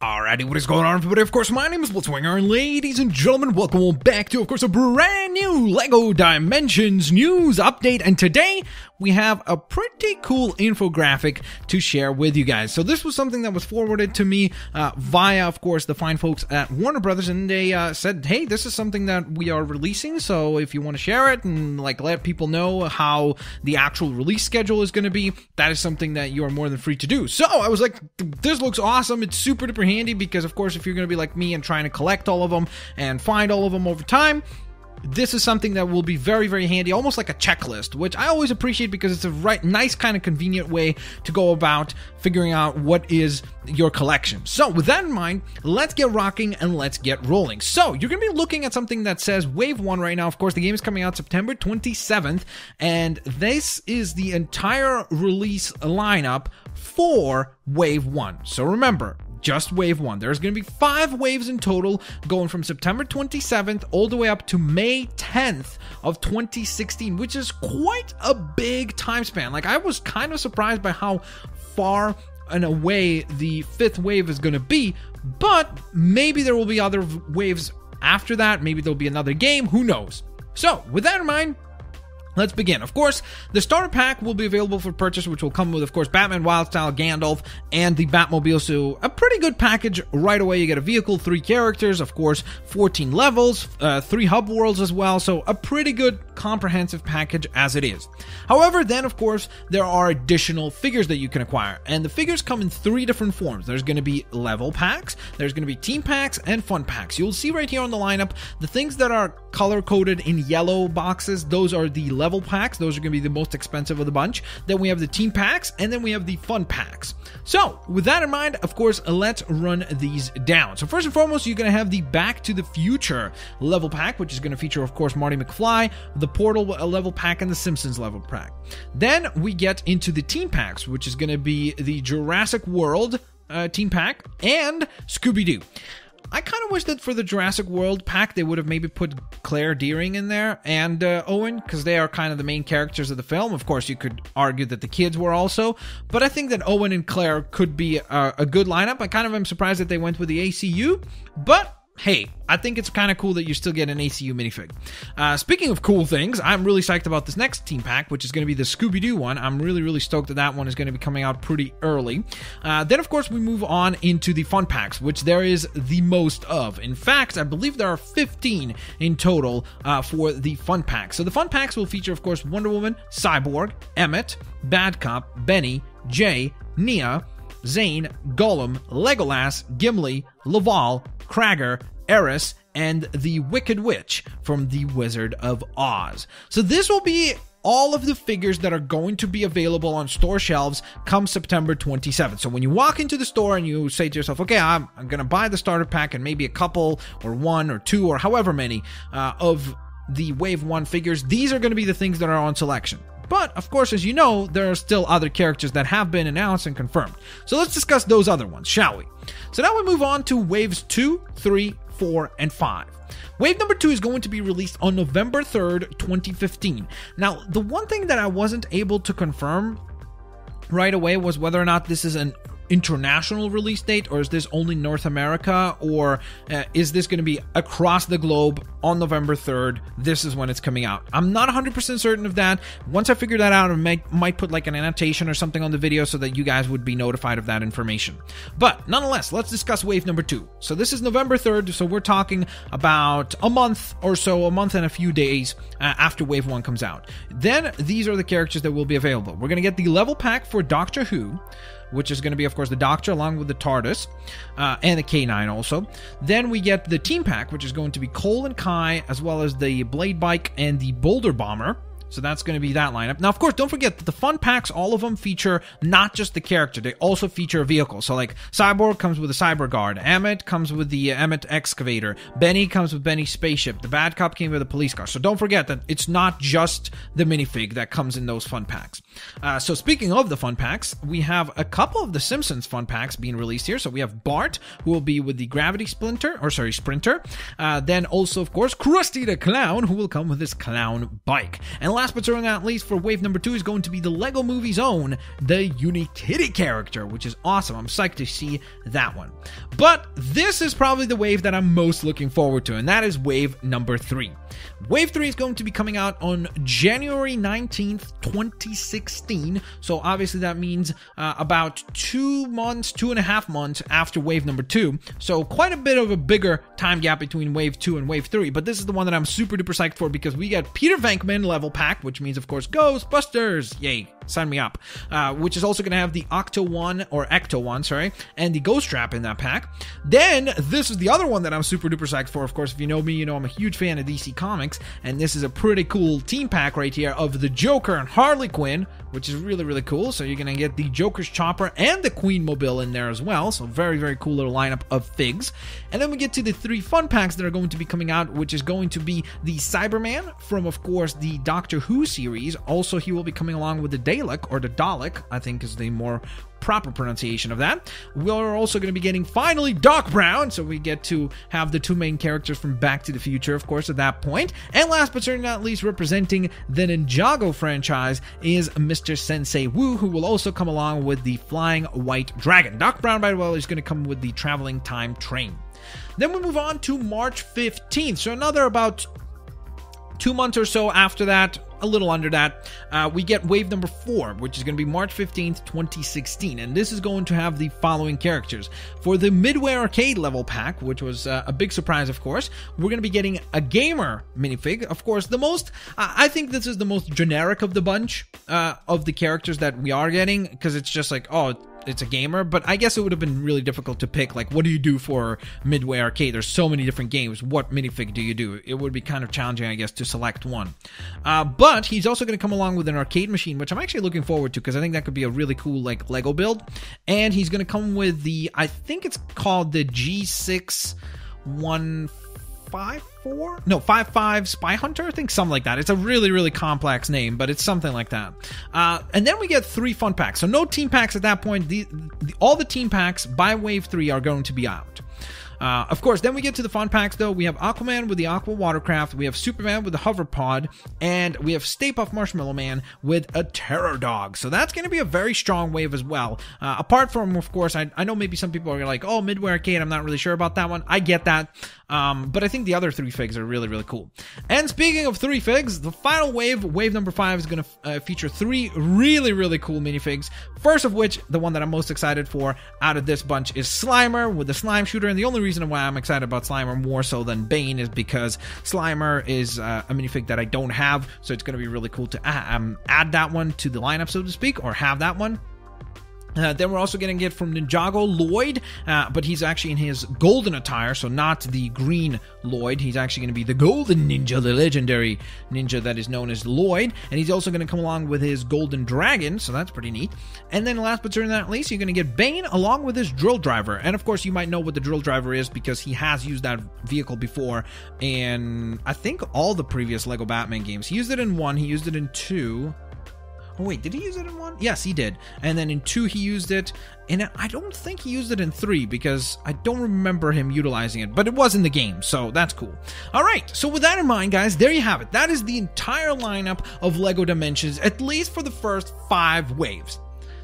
Alrighty, what is going on, everybody? Of course, my name is Blitzwinger, and ladies and gentlemen, welcome back to, of course, a brand new LEGO Dimensions news update. And today, we have a pretty cool infographic to share with you guys. So this was something that was forwarded to me via, of course, the fine folks at Warner Brothers, and they said, hey, this is something that we are releasing, so if you want to share it and let people know how the actual release schedule is going to be, that is something that you are more than free to do. So I was like, this looks awesome. It's super duper handy because, of course, if you're going to be like me and trying to collect all of them and find all of them over time, this is something that will be very, very handy, almost like a checklist, which I always appreciate because it's a nice kind of convenient way to go about figuring out what is your collection. So with that in mind, let's get rocking and let's get rolling. So you're going to be looking at something that says Wave 1 right now. Of course, the game is coming out September 27th, and this is the entire release lineup for Wave 1. So remember, just Wave 1. There's going to be 5 waves in total, going from September 27th all the way up to May 10th of 2016, which is quite a big time span. Like, I was kind of surprised by how far and away the 5th wave is going to be, but maybe there will be other waves after that. Maybe there'll be another game. Who knows? So, with that in mind, let's begin. Of course, the starter pack will be available for purchase, which will come with, of course, Batman Wildstyle, Gandalf, and the Batmobile. So a pretty good package right away. You get a vehicle, 3 characters, of course, 14 levels, 3 hub worlds as well. So a pretty good comprehensive package as it is. However, then, of course, there are additional figures that you can acquire. And the figures come in 3 different forms. There's going to be level packs, there's going to be team packs, and fun packs. You'll see right here on the lineup, the things that are color-coded in yellow boxes, those are the level packs. Those are going to be the most expensive of the bunch. Then we have the team packs, and then we have the fun packs. So with that in mind, of course, let's run these down. So first and foremost, you're going to have the Back to the Future level pack, which is going to feature, of course, Marty McFly, the Portal level pack, and the Simpsons level pack. Then we get into the team packs, which is going to be the Jurassic World team pack and Scooby-Doo. I kind of wish that for the Jurassic World pack, they would have maybe put Claire Dearing in there and Owen, because they are kind of the main characters of the film. Of course, you could argue that the kids were also, but I think that Owen and Claire could be a good lineup. I kind of am surprised that they went with the ACU, but hey, I think it's kind of cool that you still get an ACU minifig. Speaking of cool things, I'm really psyched about this next team pack, which is going to be the Scooby-Doo one. I'm really, really stoked that that one is going to be coming out pretty early. Then, of course, we move on into the fun packs, which there is the most of. In fact, I believe there are 15 in total for the fun packs. So the fun packs will feature, of course, Wonder Woman, Cyborg, Emmett, Bad Cop, Benny, Jay, Nia, Zane, Gollum, Legolas, Gimli, Laval, Kragger, Eris, and the Wicked Witch from The Wizard of Oz. So this will be all of the figures that are going to be available on store shelves come September 27th. So when you walk into the store and you say to yourself, okay, I'm going to buy the starter pack and maybe a couple or 1 or 2 or however many of the Wave 1 figures, these are going to be the things that are on selection. But, of course, as you know, there are still other characters that have been announced and confirmed. So let's discuss those other ones, shall we? So now we move on to Waves 2, 3, 4, and 5. Wave number 2 is going to be released on November 3rd, 2015. Now, the one thing that I wasn't able to confirm right away was whether or not this is an international release date, or is this only North America, or is this going to be across the globe on November 3rd? This is when it's coming out. I'm not 100% certain of that. Once I figure that out, I might put like an annotation or something on the video so that you guys would be notified of that information. But nonetheless, let's discuss wave number 2. So this is November 3rd, so we're talking about a month or so, a month and a few days after wave 1 comes out. Then these are the characters that will be available. We're going to get the level pack for Doctor Who, which is going to be, of course, the Doctor along with the TARDIS and the K9 also. Then we get the team pack, which is going to be Cole and Kai, as well as the Blade Bike and the Boulder Bomber. So that's going to be that lineup. Now, of course, don't forget that the fun packs, all of them feature not just the character, they also feature a vehicle. So like Cyborg comes with a Cyber Guard, Emmett comes with the Emmett Excavator, Benny comes with Benny's spaceship, the Bad Cop came with a police car. So don't forget that it's not just the minifig that comes in those fun packs. So speaking of the fun packs, we have a couple of the Simpsons fun packs being released here. So we have Bart, who will be with the Gravity Sprinter. Then also, of course, Krusty the Clown, who will come with his clown bike. And last but certainly not least, for wave number 2 is going to be the Lego Movie's own, the Unikitty character, which is awesome. I'm psyched to see that one. But this is probably the wave that I'm most looking forward to, and that is wave number 3. Wave 3 is going to be coming out on January 19th, 2016. So obviously that means about 2.5 months after wave number 2. So quite a bit of a bigger time gap between wave 2 and wave 3. But this is the one that I'm super duper psyched for because we get Peter Venkman level pack, which means of course Ghostbusters. Yay. Sign me up. Which is also going to have the Ecto 1, and the Ghost Trap in that pack. Then, this is the other one that I'm super duper psyched for. Of course, if you know me, you know I'm a huge fan of DC Comics, and this is a pretty cool team pack right here of the Joker and Harley Quinn, which is really, really cool. So you're going to get the Joker's Chopper and the Queen Mobile in there as well. So very, very cool little lineup of figs. And then we get to the 3 fun packs that are going to be coming out, which is going to be the Cyberman from, of course, the Doctor Who series. Also, he will be coming along with the Dalek, or the Dalek, I think is the more proper pronunciation of that. We're also going to be getting, finally, Doc Brown, so we get to have the 2 main characters from Back to the Future, of course, at that point. And last but certainly not least, representing the Ninjago franchise is Mr. Sensei Wu, who will also come along with the Flying White Dragon. Doc Brown, by the way, is going to come with the Traveling Time Train. Then we move on to March 15th, so another about 2 months or so after that, a little under that, we get wave number 4, which is going to be March 15th, 2016. And this is going to have the following characters. For the Midway Arcade level pack, which was a big surprise, of course, we're going to be getting a gamer minifig. Of course, I think this is the most generic of the bunch of the characters that we are getting, because it's just like, oh, it's a gamer, but I guess it would have been really difficult to pick, like, what do you do for Midway Arcade? There's so many different games. What minifig do you do? It would be kind of challenging, I guess, to select one. But he's also going to come along with an arcade machine, which I'm actually looking forward to, because I think that could be a really cool, like, Lego build. And he's going to come with the, I think it's called the G6154 Spy Hunter, I think, something like that. It's a really, really complex name, but it's something like that. And then we get 3 fun packs. So no team packs at that point. All the team packs by wave 3 are going to be out. Of course, then we get to the fun packs, though. We have Aquaman with the Aqua Watercraft, we have Superman with the Hover Pod, and we have Stay Puft Marshmallow Man with a Terror Dog. So that's going to be a very strong wave as well. Apart from, of course, I know maybe some people are like, oh, Midway Arcade, I'm not really sure about that one. I get that. But I think the other 3 figs are really, really cool. And speaking of 3 figs, the final wave, wave number 5, is going to feature 3 really, really cool minifigs. First of which, the one that I'm most excited for out of this bunch is Slimer with the Slime Shooter. And the only reason why I'm excited about Slimer more so than Bane is because Slimer is a minifig that I don't have. So it's going to be really cool to add that one to the lineup, so to speak, or have that one. Then we're also going to get from Ninjago Lloyd, but he's actually in his golden attire, so not the green Lloyd. He's actually going to be the golden ninja, the legendary ninja that is known as Lloyd. And he's also going to come along with his golden dragon, so that's pretty neat. And then last but certainly not least, you're going to get Bane along with his drill driver. And of course, you might know what the drill driver is because he has used that vehicle before in, I think, all the previous Lego Batman games. He used it in 1, he used it in 2. Oh wait, did he use it in 1? Yes, he did. And then in 2 he used it, and I don't think he used it in 3 because I don't remember him utilizing it, but it was in the game, so that's cool. Alright, so with that in mind, guys, there you have it. That is the entire lineup of LEGO Dimensions, at least for the first 5 waves.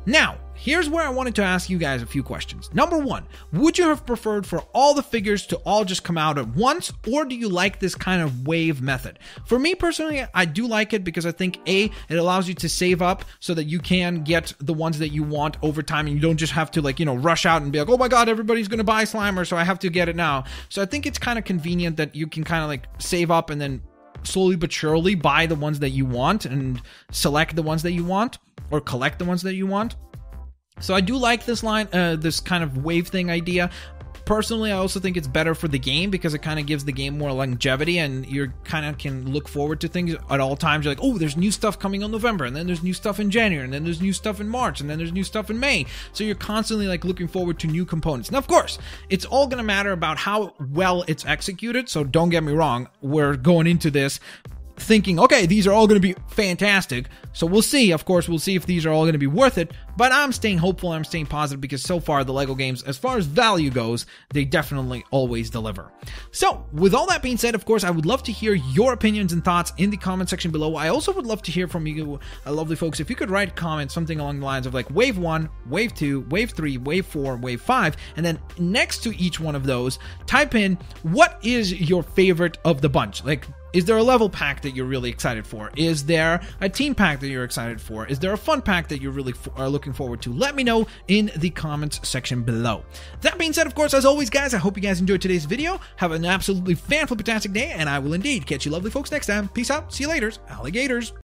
Now, here's where I wanted to ask you guys a few questions. Number 1, would you have preferred for all the figures to all just come out at once, or do you like this kind of wave method? For me personally, I do like it because I think A, it allows you to save up so that you can get the ones that you want over time and you don't just have to, like, rush out and be like, oh my god, everybody's gonna buy Slimer, so I have to get it now. So I think it's kind of convenient that you can kind of like save up and then slowly but surely buy the ones that you want and select the ones that you want, or collect the ones that you want. So I do like this this kind of wave thing idea. Personally, I also think it's better for the game because it kind of gives the game more longevity and you kind of can look forward to things at all times. You're like, oh, there's new stuff coming in November, and then there's new stuff in January, and then there's new stuff in March, and then there's new stuff in May. So you're constantly like looking forward to new components. Now, of course, it's all going to matter about how well it's executed. So don't get me wrong, we're going into this thinking, okay, these are all going to be fantastic. So we'll see. Of course, we'll see if these are all going to be worth it. But I'm staying hopeful. I'm staying positive because so far the LEGO games, as far as value goes, they definitely always deliver. So with all that being said, of course, I would love to hear your opinions and thoughts in the comment section below. I also would love to hear from you, lovely folks, if you could write comments, something along the lines of like Wave 1, Wave 2, Wave 3, Wave 4, Wave 5, and then next to each one of those, type in what is your favorite of the bunch. Like, is there a level pack that you're really excited for? Is there a team pack that you're excited for? Is there a fun pack that you really are looking forward to? Let me know in the comments section below. That being said, of course, as always, guys, I hope you guys enjoyed today's video. Have an absolutely fan-fliptastic day, and I will indeed catch you lovely folks next time. Peace out. See you later, alligators.